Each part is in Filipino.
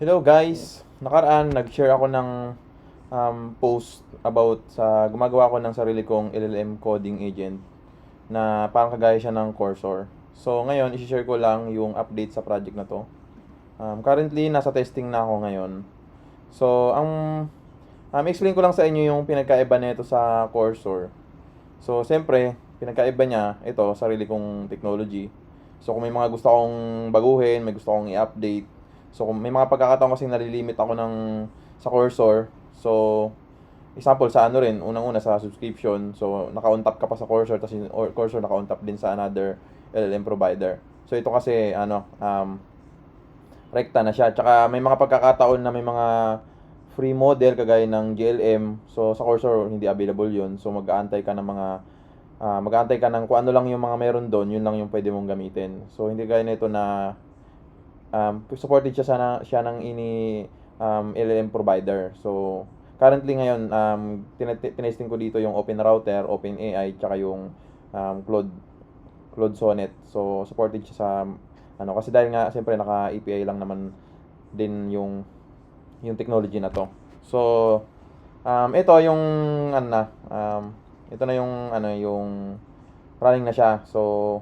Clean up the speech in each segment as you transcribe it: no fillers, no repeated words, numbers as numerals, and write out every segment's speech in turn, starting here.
Hello guys! Nakaraan, nag-share ako ng post about sa gumagawa ko ng sarili kong LLM coding agent na parang kagaya siya ng Cursor. So ngayon, isi-share ko lang yung update sa project na to. Currently, nasa testing na ako ngayon. So, explain ko lang sa inyo yung pinagkaiba nito sa Cursor. So, siyempre, pinagkaiba niya, ito, sarili kong technology. So, kung may mga gusto akong baguhin, may gusto akong i-update. So, kung may mga pagkakataon kasi nalilimit ako sa Cursor. So, example, sa ano rin, unang-una sa subscription. So, naka-on-top ka pa sa Cursor, tapos yung Cursor naka-on-top din sa another LLM provider. So, ito kasi, rekta na siya. Tsaka may mga pagkakataon na may mga free model kagaya ng GLM. So sa Cursor hindi available 'yun. So mag-aantay ka ng mag-aantay ka ng kung ano lang yung mga meron doon, yun lang yung pwede mong gamitin. So hindi gaya nito na supported siya ng LLM provider. So currently ngayon tinesting ko dito yung Open Router, Open AI, tsaka yung Claude Sonnet. So supported siya sa kasi dahil nga siyempre naka API lang naman din yung technology na to. So ito yung ano na ito na yung running na siya. So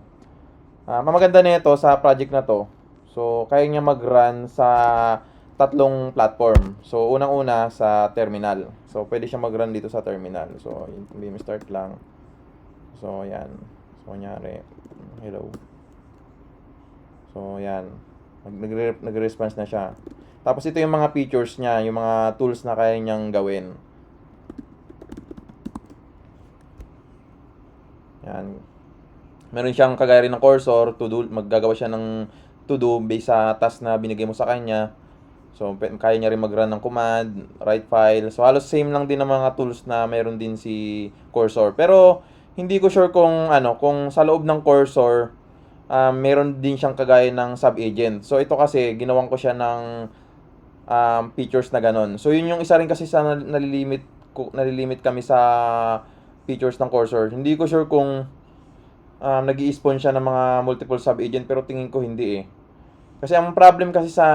ang maganda nito sa project na to. So kaya niya mag-run sa tatlong platform. So unang-una sa terminal. So pwede siya mag-run dito sa terminal. So beam start lang. So yan. So kunyari, hello. So yan. Nagre-response na siya. Tapos ito yung mga features niya, yung mga tools na kaya niyang gawin. Yan. Meron siyang kagaya rin ng cursor, to-do, maggagawa siya ng to-do based sa task na binigay mo sa kanya. So, kaya niya rin mag-run ng command, write file. So, halos same lang din ng mga tools na meron din si Cursor. Pero, hindi ko sure kung sa loob ng Cursor, meron din siyang kagaya ng sub-agent. So, ito kasi, ginawan ko siya ng features na ganon. So, yun yung isa rin kasi sa nalilimit kami sa features ng Cursor. Hindi ko sure kung nag-i-spawn siya ng mga multiple sub-agent, pero tingin ko hindi eh. Kasi ang problem kasi sa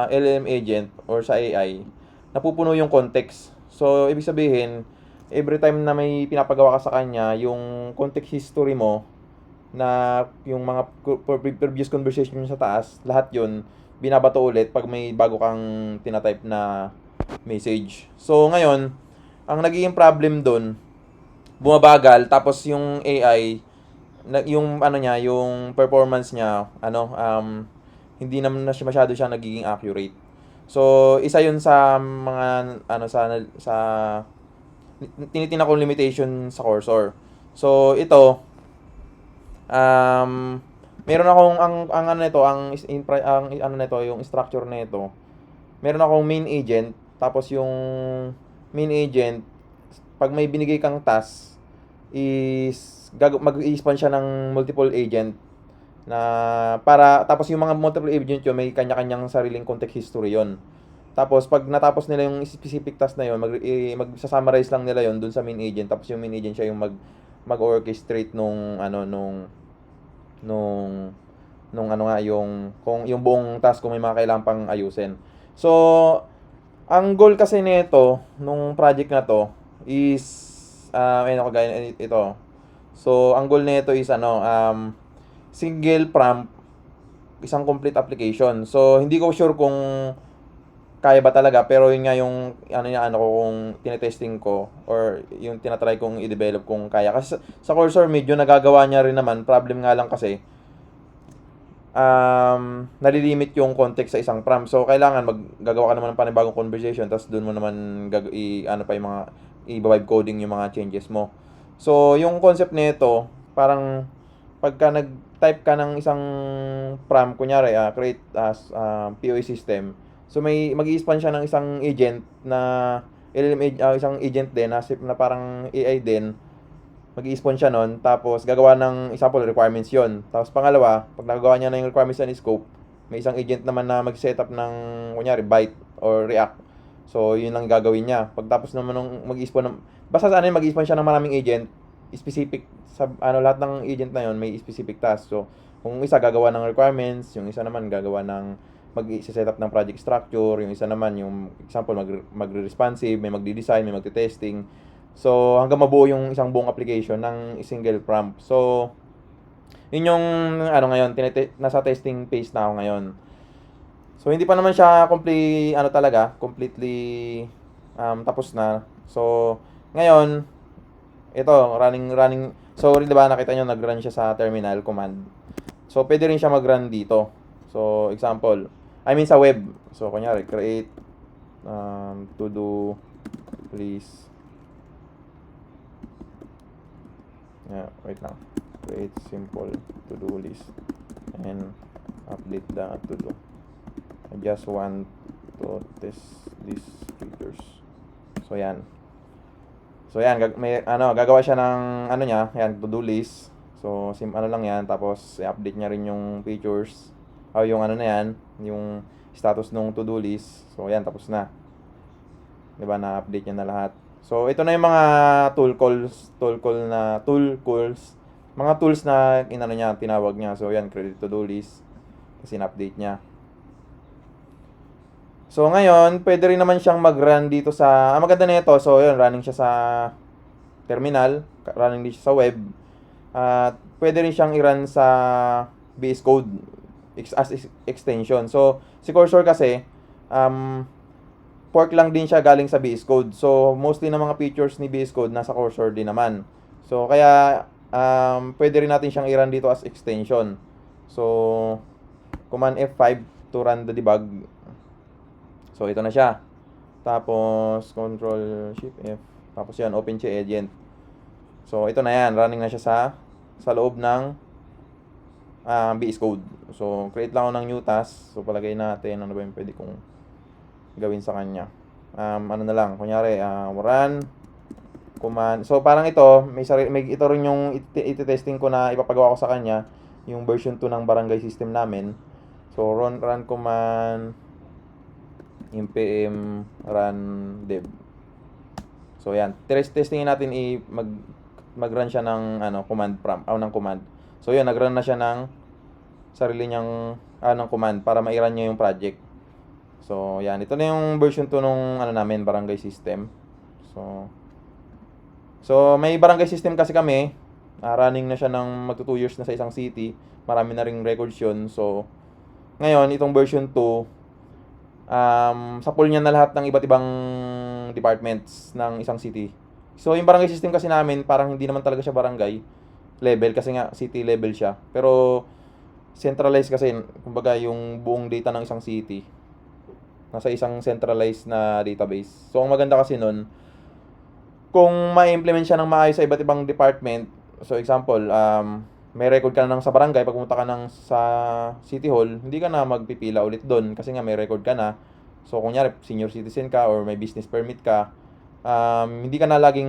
LLM agent or sa AI, napupuno yung context. So, ibig sabihin, every time na may pinapagawa ka sa kanya, yung context history mo, na yung mga previous conversation sa taas, lahat yun, binabato ulit pag may bago kang tinatype na message. So, ngayon, ang nagiging problem doon, bumabagal, tapos yung AI, yung niya, yung performance niya, hindi naman na siya masyado siya nagiging accurate. So, isa yun sa mga sa tinitingnan ko limitation sa Cursor. So, ito um meron akong ang ano nito, ang ano nito, yung structure nito. Meron akong main agent, tapos yung main agent pag may binigay kang task is mag-i-spawn siya ng multiple agent na para tapos yung mga multiple agent yun may kanya-kanyang sariling context history yon. Tapos pag natapos nila yung specific task na yun, mag-summarize lang nila yon dun sa main agent, tapos yung main agent siya yung mag-orchestrate nung yung kung yung buong task kung may mga kailangan pang ayusin. So, ang goal kasi nito nung project na to is ayun kagaya ito. So, ang goal nito is single prompt, isang complete application. So, hindi ko sure kung kaya ba talaga, pero yun nga yung ko kung tinetesting ko or yung tinatry kong i-develop kung kaya. Kasi sa Cursor medyo nagagawa niya rin naman. Problem nga lang kasi nalilimit yung context sa isang prompt. So, kailangan maggagawa ka naman ng panibagong conversation, tapos doon mo naman pa yung mga i-vibe coding yung mga changes mo. So, yung concept nito, parang pagka nag-type ka ng isang prompt, kunyari, create as POE system. So, mag-i-spawn siya ng isang agent na isang agent din na parang AI din, mag-i-spawn siya nun, tapos gagawa ng example requirements yon. Tapos pangalawa, pag nagawa niya na yung requirements and scope, may isang agent naman na mag-setup ng kunyari Byte or React. So yun lang gagawin niya. Pagtapos naman nung mag-i-spawn basta sa mag-i-spawn siya ng maraming agent, specific sa lahat ng agent na yon may specific task. So kung isa gagawa ng requirements, yung isa naman gagawa ng mag-set up ng project structure, yung isa naman yung example magre-responsive, may magdi-design, may magte-testing. So hanggang mabuo yung isang buong application ng single prompt. So yun yung ano ngayon, nasa testing phase na ako ngayon. So hindi pa naman siya completely tapos na. So ngayon ito running. So 'di ba nakita niyo nag-run siya sa terminal command. So pwede rin siya mag-run dito. So example, sa web. So kunyari create to do please. Yeah, wait lang. Create simple to-do list and update the to-do. I just want to test these features. So yan. Gagawa siya ng to-do list. So lang yan, tapos i-update niya rin yung features. Yung yung status ng to-do list. So yan, tapos na. 'Di ba, na-update niya na lahat. So ito na yung mga tool calls, mga tools na tinawag niya. So yan, create to-do list. Kasi na-update niya. So ngayon, pwede rin naman siyang mag-run dito sa maganda nito. So yun, running siya sa terminal, running din siya sa web. At pwede rin siyang i-run sa VS Code as extension. So si Cursor kasi fork lang din siya galing sa VS Code. So mostly ng mga features ni VS Code nasa Cursor din naman. So kaya pwede rin natin siyang i-run dito as extension. So Command F5 to run the debug. So ito na siya. Tapos Control Shift F. Tapos yan, OpenChe Agent. So ito na yan, running na siya sa loob ng VS Code. So create lang ako ng new task. So palagay natin ano ba yung pwede kong gawin sa kanya. Kunyari, run command. So parang ito, ito rin yung iti-testing ko na ipapagawa ko sa kanya, yung version 2 ng barangay system namin. So run command npm run dev. So yan, testingin natin mag-run siya ng command prompt, ng command. So yun, nag-run na siya ng sarili niyang ng command para ma-run niya yung project. So, yan. Ito na yung version 2 nung namin, barangay system. So may barangay system kasi kami. Running na siya ng magto 2 years na sa isang city. Marami na ring records yun. So, ngayon, itong version 2, sa pool niya na lahat ng iba't ibang departments ng isang city. So, yung barangay system kasi namin, parang hindi naman talaga siya barangay level kasi nga city level siya. Pero, centralized kasi, kumbaga, yung buong data ng isang city nasa isang centralized na database. So, ang maganda kasi nun, kung ma-implement siya ng maayos sa iba't ibang department, so example, may record ka na sa barangay, pag pumunta ka sa City Hall, hindi ka na magpipila ulit doon kasi nga may record ka na. So, kunyari, senior citizen ka or may business permit ka, hindi ka na laging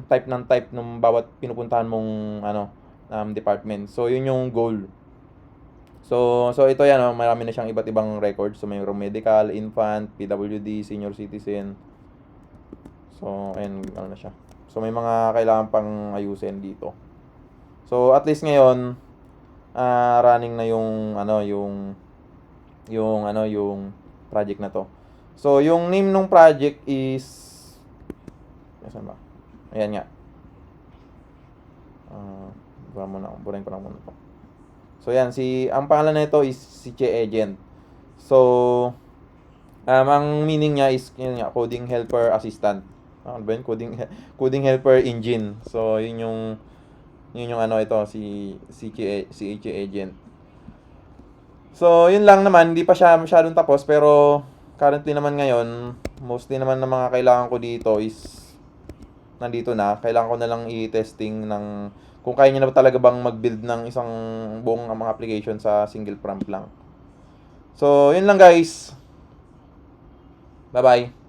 type ng bawat pinupuntahan mong department. So, yun yung goal. So ito yan, marami na siyang iba't ibang records. So mayroong medical, infant, PWD, senior citizen. So and na siya. So may mga kailangan pang ayusin dito. So at least ngayon running na yung project na to. So yung name ng project is saan ba? Ayan nga. Burahin ko lang muna to. So yan, ang pangalan nito is si Che Agent. So ang meaning niya is yun nga, coding helper assistant. Ano ba yun? Coding helper engine. So yun yung ito si Che Agent. So yun lang naman, hindi pa siya masyadong tapos pero currently naman ngayon, mostly naman ng mga kailangan ko dito is nandito na. Kailangan ko na lang i-testing ng kung kaya niya na talaga bang mag-build ng isang buong mga application sa single prompt lang. So, yun lang guys. Bye-bye.